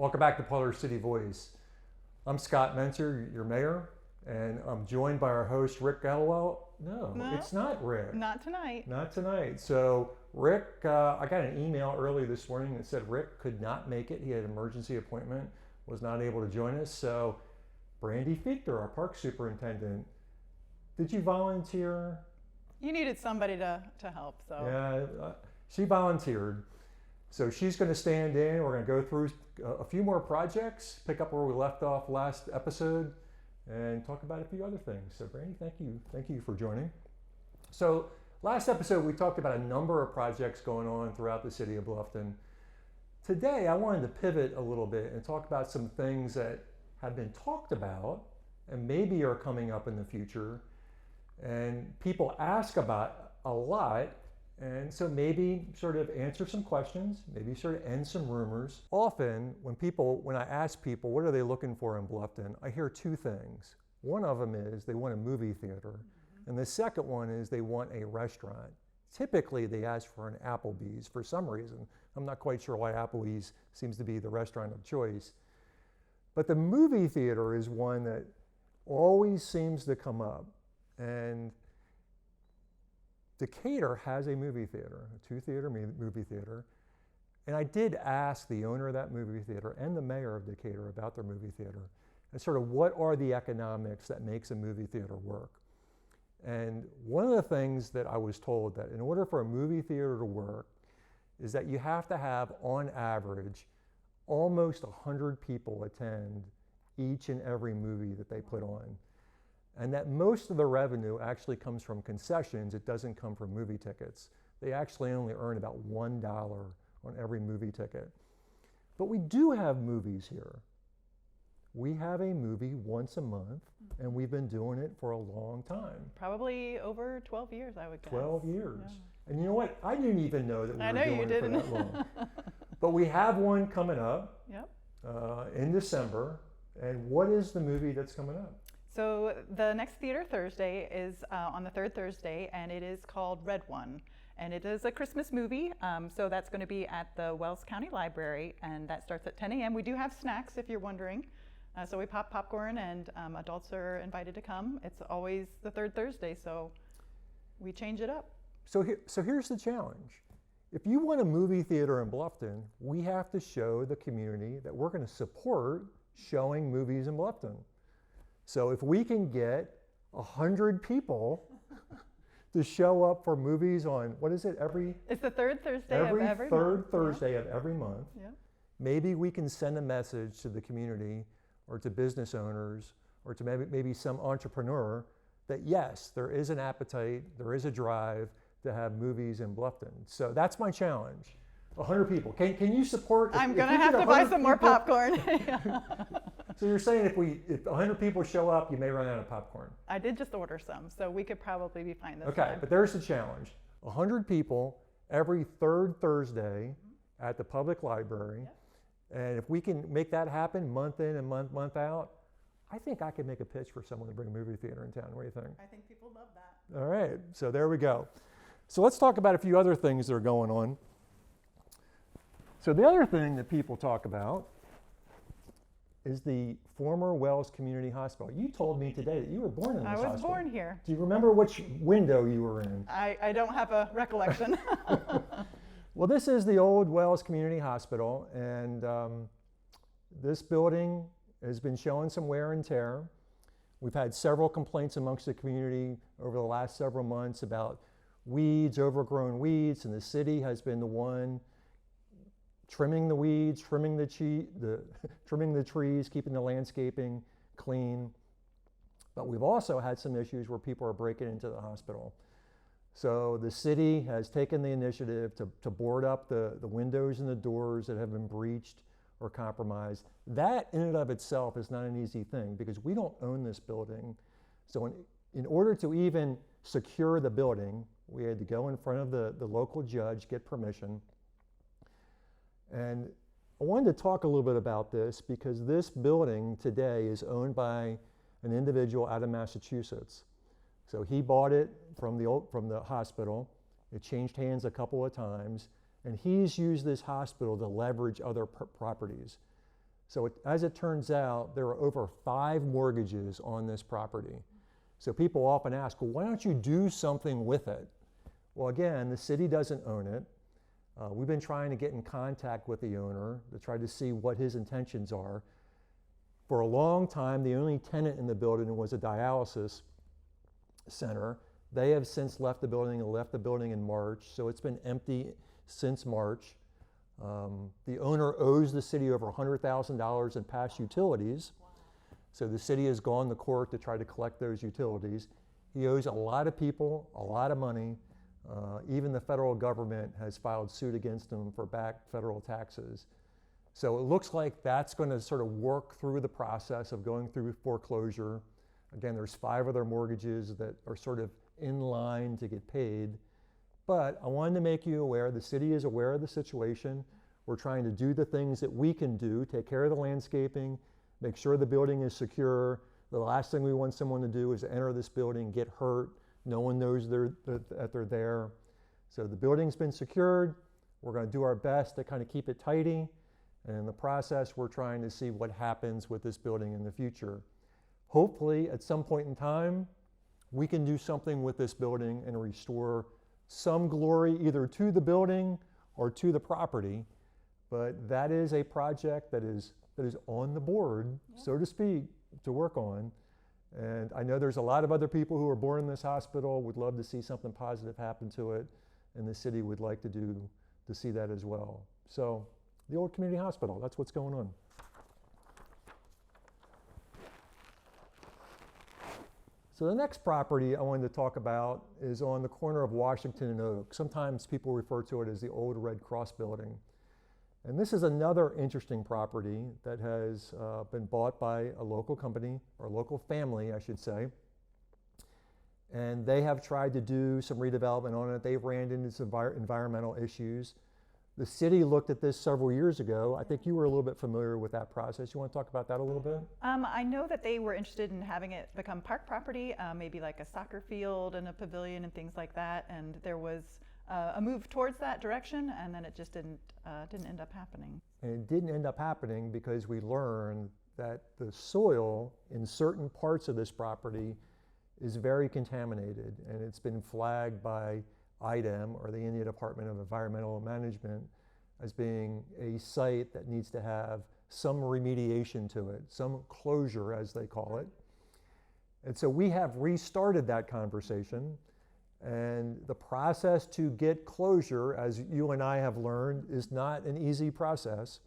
Welcome back to Parlor City Voice. I'm Scott Mentzer, your mayor, and I'm joined by our host, Rick Elwell. No, it's not Rick. Not tonight. Not tonight. So Rick, I got an email early this morning that said Rick could not make it. He had an emergency appointment, was not able to join us. So Brandy Fiechter, our park superintendent, did you volunteer? You needed somebody to help, so. Yeah, she volunteered. So she's going to stand in. We're going to go through a few more projects, pick up where we left off last episode, and talk about a few other things. So Brandy, thank you for joining. So last episode we talked about a number of projects going on throughout the city of Bluffton. Today I wanted to pivot a little bit and talk about some things that have been talked about and maybe are coming up in the future, and people ask about a lot. And so maybe sort of answer some questions, maybe sort of end some rumors. Often when I ask people, what are they looking for in Bluffton? I hear two things. One of them is they want a movie theater. And the second one is they want a restaurant. Typically they ask for an Applebee's for some reason. I'm not quite sure why Applebee's seems to be the restaurant of choice. But the movie theater is one that always seems to come up. And Decatur has a movie theater, a two-theater movie theater, and I did ask the owner of that movie theater and the mayor of Decatur about their movie theater and sort of what are the economics that makes a movie theater work. And one of the things that I was told that in order for a movie theater to work is that you have to have, on average, almost 100 people attend each and every movie that they put on. And that most of the revenue actually comes from concessions. It doesn't come from movie tickets. They actually only earn about $1 on every movie ticket. But we do have movies here. We have a movie once a month, and we've been doing it for a long time. Probably over 12 years, I would guess. 12 years. Yeah. And you know what? I didn't even know that we were doing it for that long. But we have one coming up in December. And what is the movie that's coming up? So the next Theater Thursday is on the third Thursday, and it is called Red One. And it is a Christmas movie, so that's going to be at the Wells County Library, and that starts at 10 a.m. We do have snacks, if you're wondering. So we pop popcorn, and adults are invited to come. It's always the third Thursday, so we change it up. So here's the challenge. If you want a movie theater in Bluffton, we have to show the community that we're going to support showing movies in Bluffton. So if we can get 100 people to show up for movies on, what is it, It's the third Thursday of every month. Every third Thursday of every month. Yeah. Maybe we can send a message to the community or to business owners or to maybe some entrepreneur that yes, there is an appetite, there is a drive to have movies in Bluffton. So that's my challenge. 100 people. Can you support? I'm going to have to buy some more popcorn. So you're saying if 100 people show up, you may run out of popcorn? I did just order some, so we could probably be fine this time. Okay, but there's the challenge. 100 people every third Thursday at the public library. Yep. And if we can make that happen month in and month out, I think I could make a pitch for someone to bring a movie theater in town. What do you think? I think people love that. All right, so there we go. So let's talk about a few other things that are going on. So the other thing that people talk about is the former Wells Community Hospital. You told me today that you were born in this hospital. I was born here. Do you remember which window you were in? I don't have a recollection. Well, this is the old Wells Community Hospital, and this building has been showing some wear and tear. We've had several complaints amongst the community over the last several months about weeds, overgrown weeds, and the city has been the one trimming the weeds, trimming the trees, keeping the landscaping clean. But we've also had some issues where people are breaking into the hospital. So the city has taken the initiative to board up the windows and the doors that have been breached or compromised. That in and of itself is not an easy thing because we don't own this building. So in order to even secure the building, we had to go in front of the local judge, get permission. And I wanted to talk a little bit about this because this building today is owned by an individual out of Massachusetts. So he bought it from the hospital. It changed hands a couple of times, and he's used this hospital to leverage other properties. So as it turns out, there are over 5 mortgages on this property. So people often ask, well, why don't you do something with it? Well, again, the city doesn't own it. We've been trying to get in contact with the owner to try to see what his intentions are. For a long time, the only tenant in the building was a dialysis center. They have since left the building and left the building in March, so it's been empty since March. The owner owes the city over $100,000 in past utilities. So the city has gone to court to try to collect those utilities. He owes a lot of people a lot of money. Even the federal government has filed suit against him for back federal taxes. So it looks like that's going to sort of work through the process of going through foreclosure. Again, there's 5 other mortgages that are sort of in line to get paid. But I wanted to make you aware, the city is aware of the situation. We're trying to do the things that we can do, take care of the landscaping, make sure the building is secure. The last thing we want someone to do is enter this building, get hurt. No one knows that they're there. So the building's been secured. We're going to do our best to kind of keep it tidy. And in the process, we're trying to see what happens with this building in the future. Hopefully, at some point in time, we can do something with this building and restore some glory either to the building or to the property. But that is a project that is on the board, so to speak, to work on. And I know there's a lot of other people who are born in this hospital would love to see something positive happen to it, and the city would like to see that as well. So the old community hospital, that's what's going on. So the next property I wanted to talk about is on the corner of Washington and Oak. Sometimes people refer to it as the old Red Cross building. And this is another interesting property that has been bought by a local company, or a local family, I should say. And they have tried to do some redevelopment on it. They've ran into some environmental issues. The city looked at this several years ago. I think you were a little bit familiar with that process. You want to talk about that a little bit? I know that they were interested in having it become park property, maybe like a soccer field and a pavilion and things like that. And there was a move towards that direction, and then it just didn't end up happening. And it didn't end up happening because we learned that the soil in certain parts of this property is very contaminated, and it's been flagged by IDEM, or the Indiana Department of Environmental Management, as being a site that needs to have some remediation to it, some closure as they call it. And so we have restarted that conversation. And the process to get closure, as you and I have learned, is not an easy process,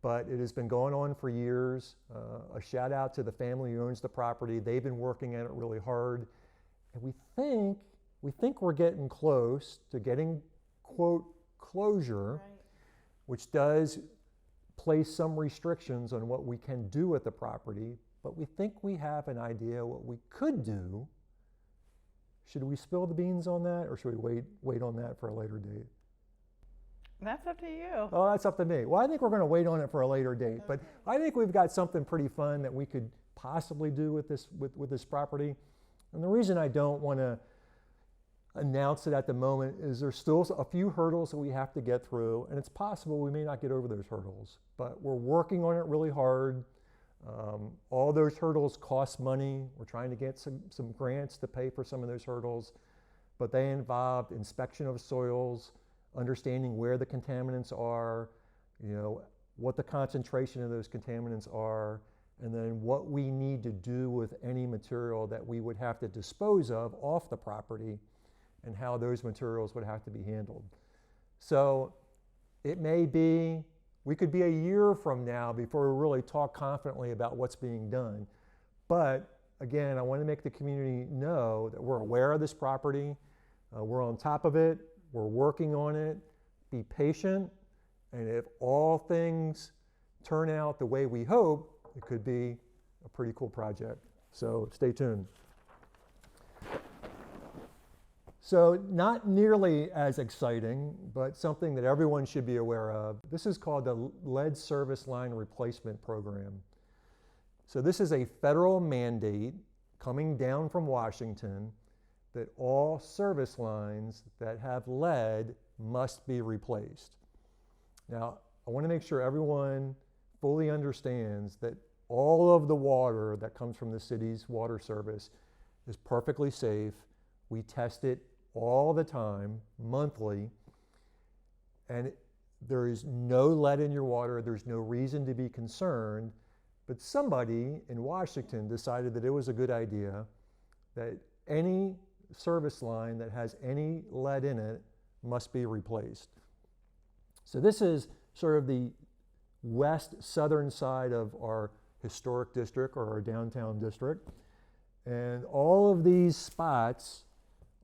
but it has been going on for years. A shout out to the family who owns the property. They've been working at it really hard. And we think we're getting close to getting, quote, closure, right, which does place some restrictions on what we can do with the property, but we think we have an idea what we could do. Should we spill the beans on that, or should we wait on that for a later date? That's up to you. Oh, that's up to me. Well, I think we're going to wait on it for a later date, but I think we've got something pretty fun that we could possibly do with this property. And the reason I don't want to announce it at the moment is there's still a few hurdles that we have to get through, and it's possible we may not get over those hurdles, but we're working on it really hard. All those hurdles cost money. We're trying to get some grants to pay for some of those hurdles, but they involved inspection of soils, understanding where the contaminants are, what the concentration of those contaminants are, and then what we need to do with any material that we would have to dispose of off the property, and how those materials would have to be handled. So it may be, we could be a year from now before we really talk confidently about what's being done. But again, I want to make the community know that we're aware of this property, we're on top of it, we're working on it. Be patient, and if all things turn out the way we hope, it could be a pretty cool project. So stay tuned. So not nearly as exciting, but something that everyone should be aware of. This is called the Lead Service Line Replacement Program. So this is a federal mandate coming down from Washington that all service lines that have lead must be replaced. Now, I want to make sure everyone fully understands that all of the water that comes from the city's water service is perfectly safe. We test it all the time, monthly, and there is no lead in your water. There's no reason to be concerned. But somebody in Washington decided that it was a good idea that any service line that has any lead in it must be replaced. So this is sort of the west southern side of our historic district or our downtown district. And all of these spots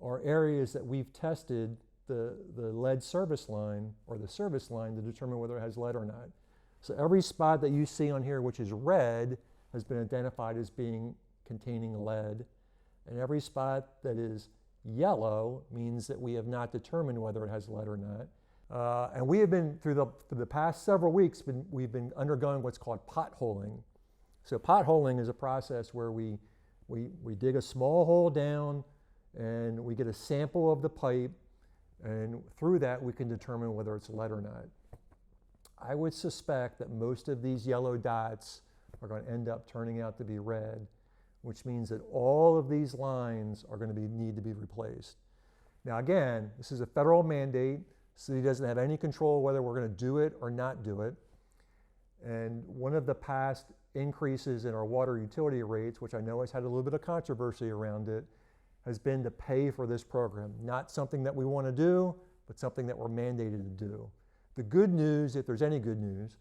are areas that we've tested the lead service line or the service line to determine whether it has lead or not. So every spot that you see on here which is red has been identified as being containing lead, and every spot that is yellow means that we have not determined whether it has lead or not. And we have been, for the past several weeks, we've been undergoing what's called potholing. So potholing is a process where we dig a small hole down and we get a sample of the pipe, and through that we can determine whether it's lead or not. I would suspect that most of these yellow dots are going to end up turning out to be red, which means that all of these lines are going to need to be replaced. Now again, this is a federal mandate. The city doesn't have any control whether we're going to do it or not do it. And one of the past increases in our water utility rates, which I know has had a little bit of controversy around it, has been to pay for this program. Not something that we want to do, but something that we're mandated to do. The good news, if there's any good news,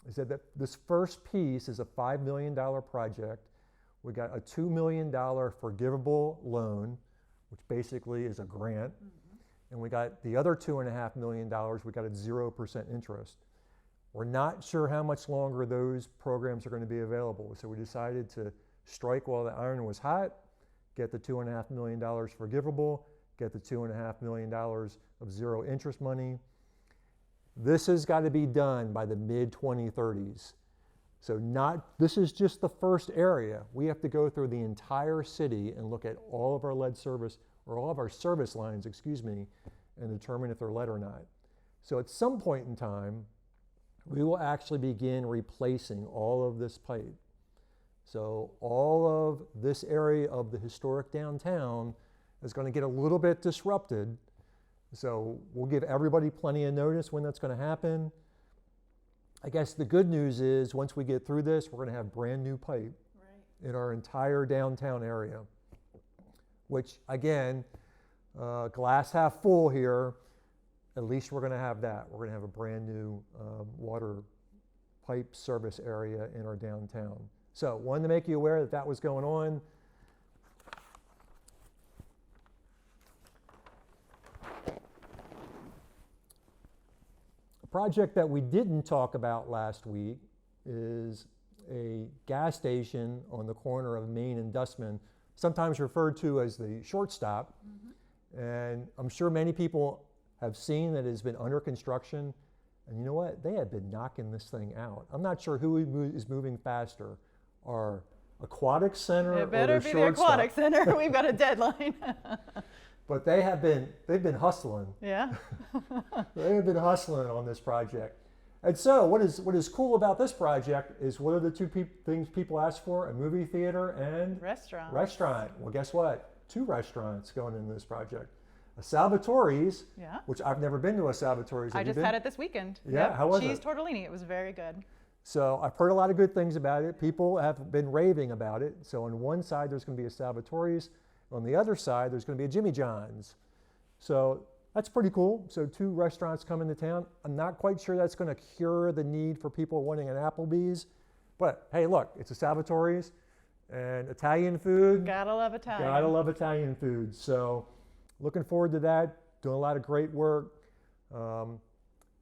is that this first piece is a $5 million project. We got a $2 million forgivable loan, which basically is a grant. And we got the other $2.5 million, we got at 0% interest. We're not sure how much longer those programs are going to be available. So we decided to strike while the iron was hot, get the $2.5 million forgivable, get the $2.5 million of zero interest money. This has got to be done by the mid-2030s. So this is just the first area. We have to go through the entire city and look at all of our lead service, or all of our service lines, and determine if they're lead or not. So at some point in time, we will actually begin replacing all of this pipe. So all of this area of the historic downtown is going to get a little bit disrupted. So we'll give everybody plenty of notice when that's going to happen. I guess the good news is once we get through this, we're going to have brand new pipe in our entire downtown area, which again, glass half full here, at least we're going to have that. We're going to have a brand new water pipe service area in our downtown. So wanted to make you aware that that was going on. A project that we didn't talk about last week is a gas station on the corner of Main and Dustman, sometimes referred to as the shortstop. And I'm sure many people have seen that it has been under construction. And you know what? They have been knocking this thing out. I'm not sure who is moving faster, our aquatic center It better or the be shortstop. the aquatic center. We've got a deadline. But they've been hustling. Yeah. They have been hustling on this project. And so what is cool about this project is what are the two things people ask for? A movie theater and restaurant. Well, guess what? 2 restaurants going into this project. A Salvatore's, which I've never been to a Salvatore's. I just had it this weekend. Yeah, how was it? Cheese tortellini. It was very good. So I've heard a lot of good things about it. People have been raving about it. So on one side, there's going to be a Salvatore's. On the other side, there's going to be a Jimmy John's. So that's pretty cool. So 2 restaurants come into town. I'm not quite sure that's going to cure the need for people wanting an Applebee's. But hey, look, it's a Salvatore's and Italian food. Gotta love Italian. Gotta love Italian food. So looking forward to that. Doing a lot of great work.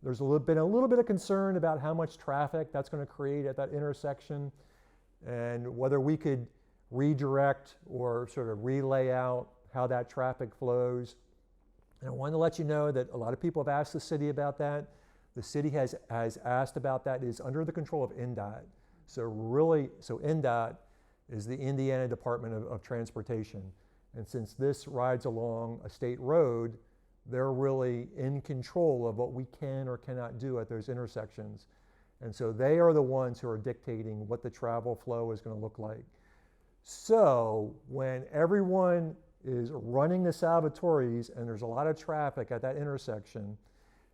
There's been a little bit of concern about how much traffic that's going to create at that intersection and whether we could redirect or sort of relay out how that traffic flows. And I wanted to let you know that a lot of people have asked the city about that. The city has asked about that. It is under the control of NDOT. So NDOT is the Indiana Department of Transportation. And since this rides along a state road, they're really in control of what we can or cannot do at those intersections. And so they are the ones who are dictating what the travel flow is going to look like. So when everyone is running the Salvatore's and there's a lot of traffic at that intersection,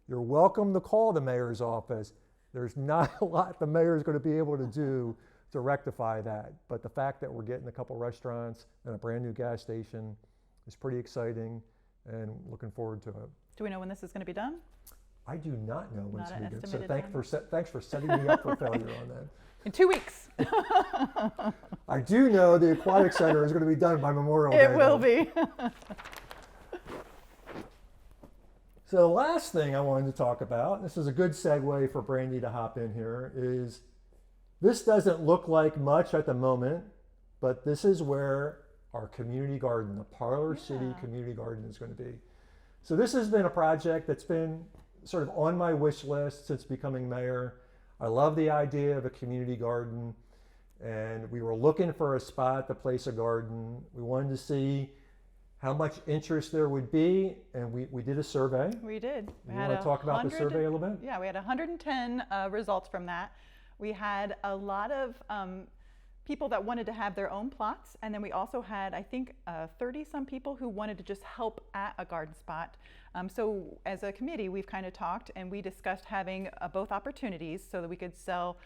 you're welcome to call the mayor's office. There's not a lot the mayor's going to be able to do to rectify that. But the fact that we're getting a couple restaurants and a brand new gas station is pretty exciting, and looking forward to it. Do we know when this is going to be done? I do not know when it's Not going to an be done. So estimated thanks for setting me up for failure on that. In 2 weeks. I do know the Aquatic Center is going to be done by Memorial Day. It will be. So the last thing I wanted to talk about, this is a good segue for Brandy to hop in here, is this doesn't look like much at the moment, but this is where our community garden, the Parlor City Community Garden, is going to be. So this has been a project that's been sort of on my wish list since becoming mayor. I love the idea of a community garden, and we were looking for a spot to place a garden. We wanted to see how much interest there would be, and we did a survey. We did. You want to talk about the survey a little bit? Yeah, we had 110 results from that. We had a lot of people that wanted to have their own plots, and then we also had, I think, 30-some people who wanted to just help at a garden spot. So as a committee, we've kind of talked and we discussed having both opportunities so that we could sell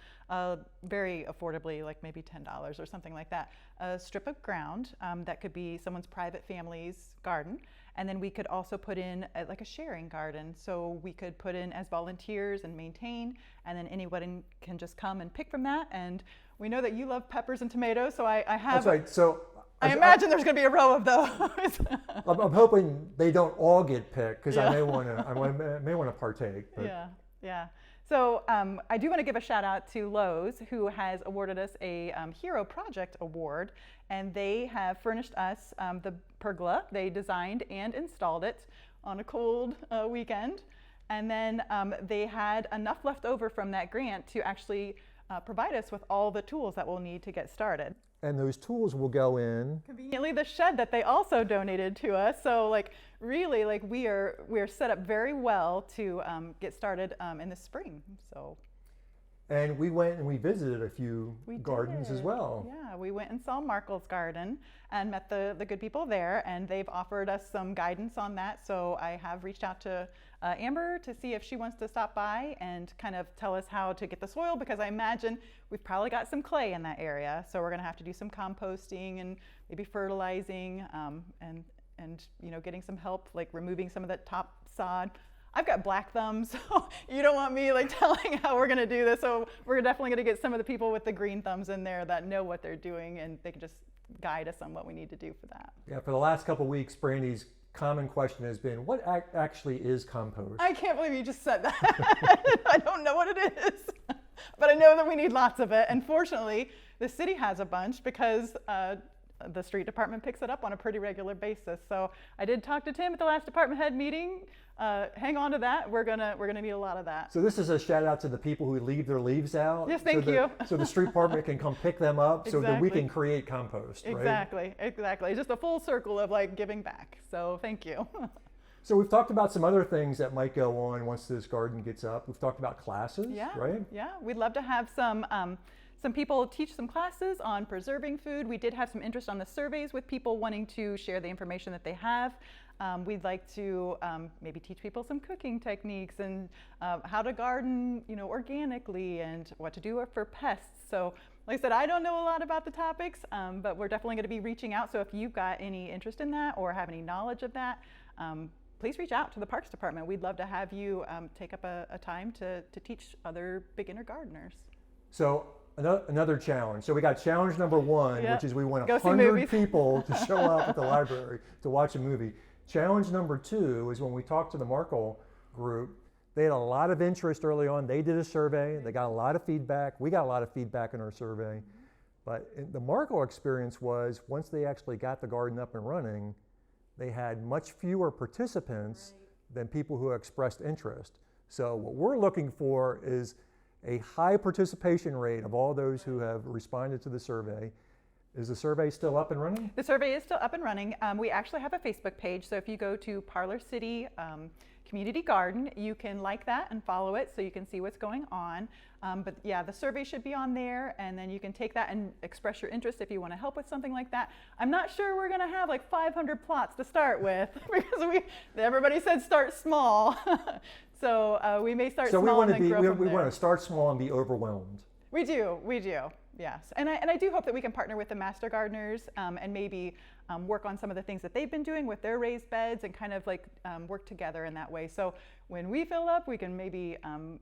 very affordably, like maybe $10 or something like that, a strip of ground that could be someone's private family's garden. And then we could also put in like a sharing garden. So we could put in as volunteers and maintain, and then anyone can just come and pick from that. And we know that you love peppers and tomatoes, so I have. That's right. So I imagine there's going to be a row of those. I'm hoping they don't all get picked, because I may want to partake. But. Yeah. So I do want to give a shout out to Lowe's, who has awarded us a Hero Project Award, and they have furnished us the pergola. They designed and installed it on a cold weekend, and then they had enough left over from that grant to actually provide us with all the tools that we'll need to get started. And those tools will go in Conveniently the shed that they also donated to us. So like really, like we are set up very well to get started in the spring. So. And we went and we visited a few gardens as well. Yeah, we went and saw Markle's garden and met the good people there, and they've offered us some guidance on that. So I have reached out to Amber to see if she wants to stop by and kind of tell us how to get the soil, because I imagine we've probably got some clay in that area. So we're gonna have to do some composting and maybe fertilizing and you know, getting some help, like removing some of that top sod. I've got black thumbs, so you don't want me like telling how we're gonna do this. So we're definitely gonna get some of the people with the green thumbs in there that know what they're doing, and they can just guide us on what we need to do for that. Yeah, for the last couple of weeks, Brandy's common question has been, what actually is compost? I can't believe you just said that. I don't know what it is, but I know that we need lots of it. And fortunately, the city has a bunch, because the street department picks it up on a pretty regular basis. So I did talk to Tim at the last department head meeting. Hang on to that. We're gonna need a lot of that. So this is a shout out to the people who leave their leaves out. Yes, thank you. So the street department can come pick them up, so that we Exactly. can create compost, right? Exactly. Just a full circle of like giving back. So thank you. So we've talked about some other things that might go on once this garden gets up. We've talked about classes, right? Yeah, we'd love to have some people teach some classes on preserving food. We did have some interest on the surveys with people wanting to share the information that they have. We'd like to maybe teach people some cooking techniques and how to garden, you know, organically, and what to do for pests. So like I said, I don't know a lot about the topics, but we're definitely going to be reaching out. So if you've got any interest in that or have any knowledge of that, please reach out to the Parks Department. We'd love to have you take up a time to teach other beginner gardeners. So another challenge. So we got challenge number one, Yep. which is we want Go see 100 movies. people to show up at the library to watch a movie. Challenge number two is when we talked to the Markle group, they had a lot of interest early on. They did a survey. They got a lot of feedback. We got a lot of feedback in our survey. But the Markle experience was, once they actually got the garden up and running, they had much fewer participants than people who expressed interest. So what we're looking for is a high participation rate of all those who have responded to the survey. Is the survey still up and running? The survey is still up and running. We actually have a Facebook page, so if you go to Parlor City community garden. You can like that and follow it so you can see what's going on. But yeah, the survey should be on there, and then you can take that and express your interest if you want to help with something like that. I'm not sure we're going to have like 500 plots to start with because everybody said start small. So we may start small and then grow from there. We want to start small and be overwhelmed. We do, yes. And I do hope that we can partner with the Master Gardeners and maybe work on some of the things that they've been doing with their raised beds and kind of like work together in that way. So when we fill up, we can maybe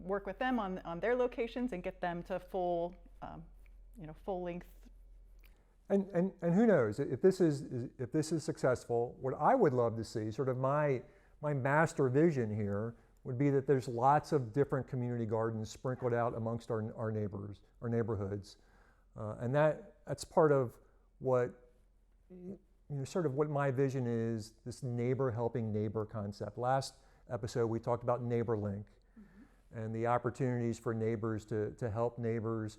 work with them on their locations and get them to full length. And who knows, if this is successful, what I would love to see, sort of my master vision here, would be that there's lots of different community gardens sprinkled out amongst our neighborhoods. And that's part of what, sort of what my vision is, this neighbor helping neighbor concept. Last episode, we talked about Neighbor Link and the opportunities for neighbors to help neighbors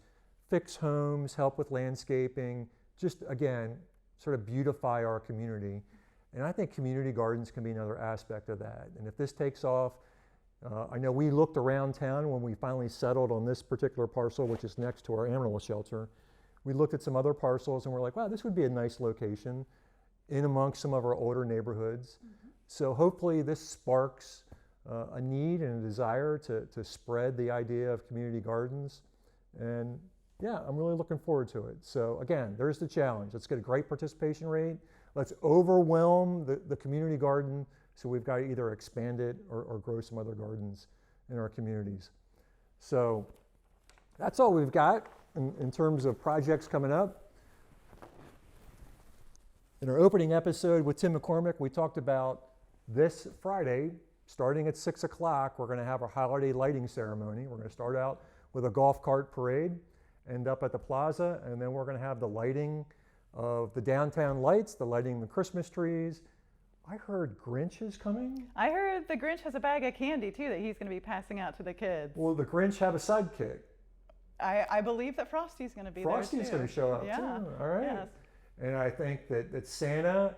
fix homes, help with landscaping, just again, sort of beautify our community. And I think community gardens can be another aspect of that. And if this takes off, I know we looked around town when we finally settled on this particular parcel, which is next to our animal shelter. We looked at some other parcels and we're like, wow, this would be a nice location in amongst some of our older neighborhoods. So hopefully this sparks a need and a desire to spread the idea of community gardens. And yeah, I'm really looking forward to it. So again, there's the challenge. Let's get a great participation rate. Let's overwhelm the community garden. So we've got to either expand it or grow some other gardens in our communities. So that's all we've got in terms of projects coming up. In our opening episode with Tim McCormick, we talked about this Friday, starting at 6 o'clock, we're going to have our holiday lighting ceremony. We're going to start out with a golf cart parade, end up at the plaza, and then we're going to have the lighting of the downtown lights, the lighting of the Christmas trees. I heard Grinch is coming. I heard the Grinch has a bag of candy too that he's going to be passing out to the kids. Will the Grinch have a sidekick? I believe that Frosty's going to be Frosty's there too. Going to show up too. All right. Yes. And I think that Santa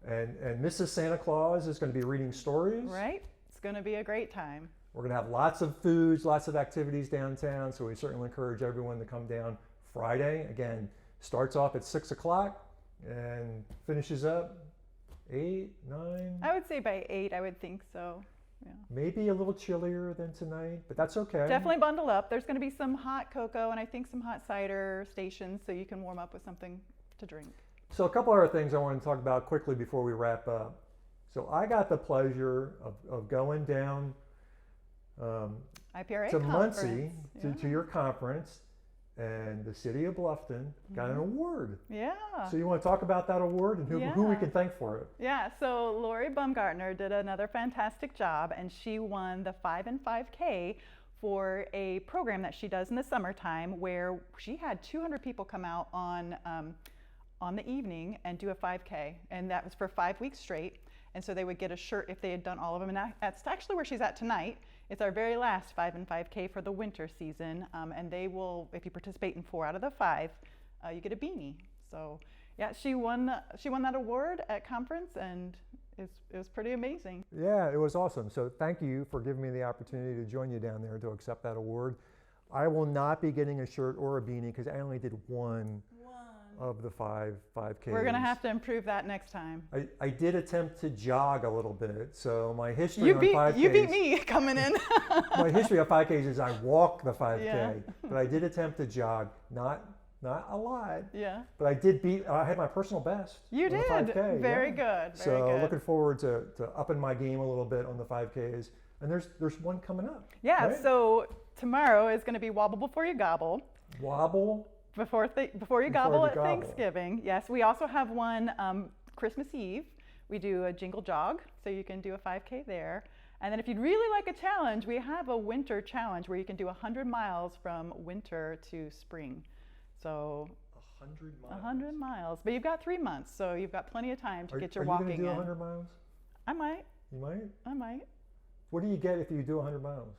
and Mrs. Santa Claus is going to be reading stories. Right. It's going to be a great time. We're going to have lots of foods, lots of activities downtown. So we certainly encourage everyone to come down Friday. Again, starts off at 6 o'clock and finishes up 8, 9? I would say by 8, I would think so. Yeah. Maybe a little chillier than tonight, but that's okay. Definitely bundle up. There's going to be some hot cocoa and I think some hot cider stations so you can warm up with something to drink. So a couple other things I want to talk about quickly before we wrap up. So I got the pleasure of going down IPRA to conference. Muncie to your conference, and the city of Bluffton got an award. Yeah. So you want to talk about that award and who we can thank for it? Yeah, so Lori Baumgartner did another fantastic job, and she won the 5 and 5K for a program that she does in the summertime where she had 200 people come out on the evening and do a 5K, and that was for 5 weeks straight. And so they would get a shirt if they had done all of them, and that's actually where she's at tonight. It's our very last 5 and 5K for the winter season, and they will, if you participate in 4 out of the 5, you get a beanie. So yeah, she won that award at conference, and it was pretty amazing. Yeah, it was awesome. So thank you for giving me the opportunity to join you down there to accept that award. I will not be getting a shirt or a beanie because I only did one of the 5Ks. We're going to have to improve that next time. I did attempt to jog a little bit, so my history on 5Ks... You beat me coming in. My history of 5Ks is I walk the 5K, but I did attempt to jog, not a lot. Yeah. But I had my personal best. You did. 5K, Very good. So looking forward to upping my game a little bit on the 5Ks. And there's one coming up. Yeah, right? So tomorrow is going to be Wobble Before You Gobble. Wobble? Before you gobble at Thanksgiving. Yes, we also have one Christmas Eve. We do a jingle jog, so you can do a 5K there. And then if you'd really like a challenge, we have a winter challenge where you can do 100 miles from winter to spring. So 100 miles? 100 miles. But you've got 3 months, so you've got plenty of time to get your walking in. Are you going to do 100 miles? I might. You might? I might. What do you get if you do 100 miles?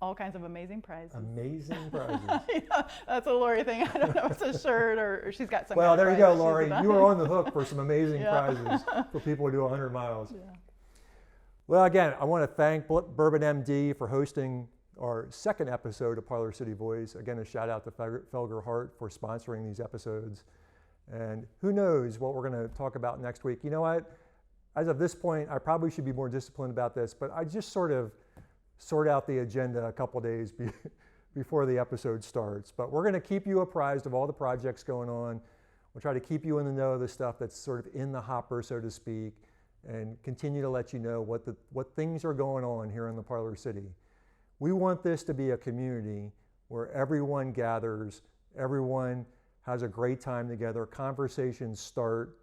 All kinds of amazing prizes. Amazing prizes. Yeah, that's a Lori thing. I don't know if it's a shirt or she's got some. Well, there you go, Lori. You are on the hook for some amazing prizes for people who do 100 miles. Yeah. Well, again, I want to thank Bourbon MD for hosting our second episode of Parlor City Voice. Again, a shout out to Felger Hart for sponsoring these episodes. And who knows what we're going to talk about next week. You know what? As of this point, I probably should be more disciplined about this, but I just sort of sort out the agenda a couple days before the episode starts. But we're going to keep you apprised of all the projects going on. We'll try to keep you in the know of the stuff that's sort of in the hopper, so to speak, and continue to let you know what things are going on here in the Parlor City. We want this to be a community where everyone gathers, everyone has a great time together, conversations start,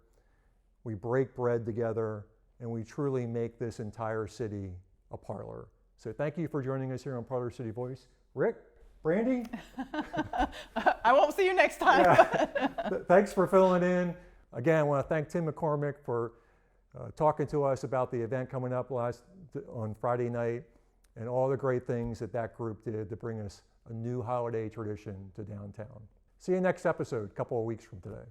we break bread together, and we truly make this entire city a parlor. So thank you for joining us here on Parlor City Voice. Rick, Brandy? I won't see you next time. Yeah. Thanks for filling in. Again, I want to thank Tim McCormick for talking to us about the event coming up on Friday night and all the great things that group did to bring us a new holiday tradition to downtown. See you next episode, a couple of weeks from today.